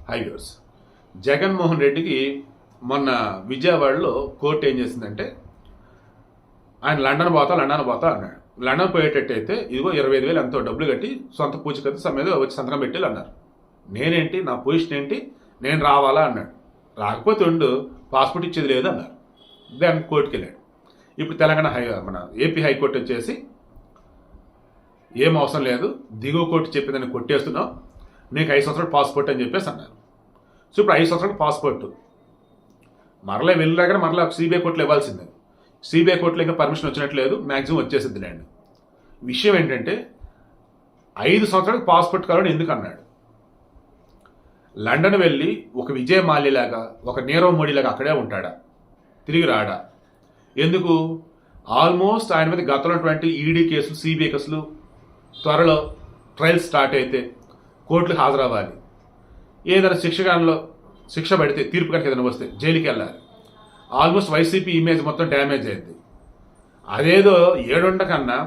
Highways. Jaganmohan రెడ్డికి మొన్న విజయవాడలో కోర్టు ఏం చేసిందంటే, ఆయన లండన్ పోతా అన్నాడు. లండన్ పోయేటట్టయితే ఇదిగో 25,000 ఎంతో డబ్బులు కట్టి సొంత పూచికత్తు సమేత వచ్చి సంతకం పెట్టాలి అన్నారు. నేనేంటి, నా పొజిషన్ ఏంటి, నేను రావాలా అన్నాడు. రాకపోతే ఉండు, పాస్పోర్ట్ ఇచ్చేది లేదు అన్నారు. దాన్ని కోర్టుకి వెళ్ళాడు. ఇప్పుడు తెలంగాణ మన ఏపీ హైకోర్టు వచ్చేసి ఏం అవసరం లేదు, దిగువ కోర్టు చెప్పిందని కొట్టేస్తున్నావు, నీకు 5 సంవత్సరాలు పాస్పోర్ట్ అని చెప్పేసి అన్నారు. సో ఇప్పుడు 5 సంవత్సరాలు పాస్పోర్ట్ మరలా వెళ్ళాక మరలా సిబిఐ కోర్టులో ఇవ్వాల్సిందే. సిబిఐ కోర్టులో ఇంకా పర్మిషన్ వచ్చినట్లేదు, మ్యాక్సిమం వచ్చేసింది లేండి. విషయం ఏంటంటే 5 సంవత్సరాలకు పాస్పోర్ట్ కావాలని ఎందుకు అన్నాడు. లండన్ వెళ్ళి ఒక విజయ్ మాల్యలాగా, ఒక నీరవ్ మోడీలాగా అక్కడే ఉంటాడా, తిరిగి రాడా? ఎందుకు? ఆల్మోస్ట్ ఆయన మీద గతంలో ఉన్నటువంటి ఈడీ కేసులు, సిబిఐ కేసులు త్వరలో ట్రయల్స్ స్టార్ట్ అయితే కోర్టులకు హాజరవ్వాలి. ఏదైనా శిక్ష పడితే, తీర్పు కనుక ఏదైనా వస్తే జైలుకి వెళ్ళాలి. ఆల్మోస్ట్ వైసీపీ ఇమేజ్ మొత్తం డ్యామేజ్ అయింది. అదేదో ఏడుండకన్నా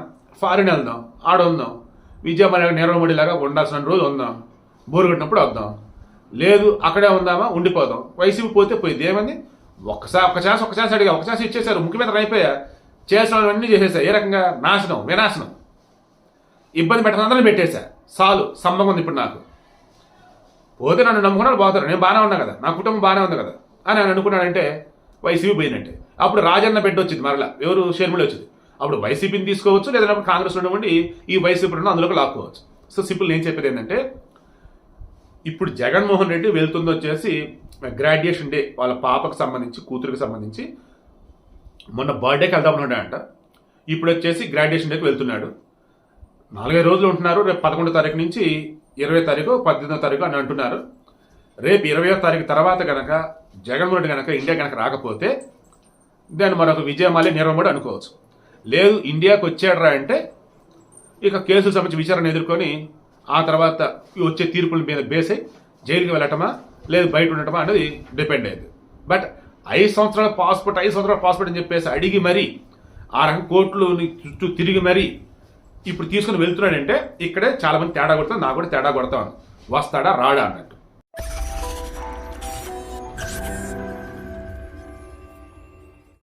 ఫారిన్ వెళ్దాం, ఆడుందాం, విజయవాడ నీరవ్ మోడీలాగా ఉండాల్సిన రోజు ఉందాం, బోరు కొట్టినప్పుడు వద్దాం. లేదు అక్కడే ఉందామా, ఉండిపోదాం. వైసీపీ పోతే పోయింది, ఏమంది? ఒక ఛాన్స్ అడిగా, ఒక ఛాన్స్ ఇచ్చేశారు, ముఖ్యమంత్రి అయిపోయా, చేసినవన్నీ చేసేసా. ఏ రకంగా? వినాశనం, ఇబ్బంది పెట్టిన అందరినీ పెట్టేశా. చాలు, సంభవం ఉంది ఇప్పుడు నాకు. పోతే నన్ను నమ్ముకున్నాడు పోతారు, నేను బాగానే ఉన్నా కదా, నా కుటుంబం బాగానే ఉంది కదా అని ఆయన అనుకున్నాడంటే వైసీపీ పోయినట్టే. అప్పుడు రాజన్న బిడ్డ వచ్చింది, మరలా ఎవరు షర్మిల వచ్చింది. అప్పుడు వైసీపీని తీసుకోవచ్చు, లేదా కాంగ్రెస్ ఉండి ఈ వైసీపీ అందులోకి లాక్కోవచ్చు. సో సింపుల్ నేను చెప్పేది ఏంటంటే, ఇప్పుడు జగన్మోహన్ రెడ్డి వెళ్తుంది వచ్చేసి గ్రాడ్యుయేషన్ డే, వాళ్ళ పాపకు సంబంధించి, కూతురికి సంబంధించి మొన్న బర్త్డేకి వెళ్దామన్నాడంట. ఇప్పుడు వచ్చేసి గ్రాడ్యుయేషన్ డేకి వెళ్తున్నాడు. 4-5 రోజులు ఉంటున్నారు. రేపు 11వ తారీఖు నుంచి 20వ తారీఖు, 18వ తారీఖు అని అంటున్నారు. రేపు 20వ తారీఖు తర్వాత కనుక జగన్మోహన్ రెడ్డి కనుక ఇండియా కనుక రాకపోతే దాన్ని మరొక విజయమాల్య నీరవ్ అనుకోవచ్చు. లేదు ఇండియాకి వచ్చాడరా అంటే ఇక కేసులు సంబంధించి విచారణ ఎదుర్కొని ఆ తర్వాత వచ్చే తీర్పుల మీద బేస్ అయి జైలుకి వెళ్ళటమా లేదు బయట ఉండటమా అనేది డిపెండ్ అయ్యేది. బట్ 5 సంవత్సరాల పాస్పోర్ట్ అని చెప్పేసి అడిగి మరీ ఆ రకం కోర్టులు చుట్టూ తిరిగి మరీ ఇప్పుడు తీసుకుని వెళ్తున్నాడంటే ఇక్కడే చాలా మంది తేడా కొడతాను, నాకు కూడా తేడా కొడతాను, వస్తాడా రాడా అన్నట్టు.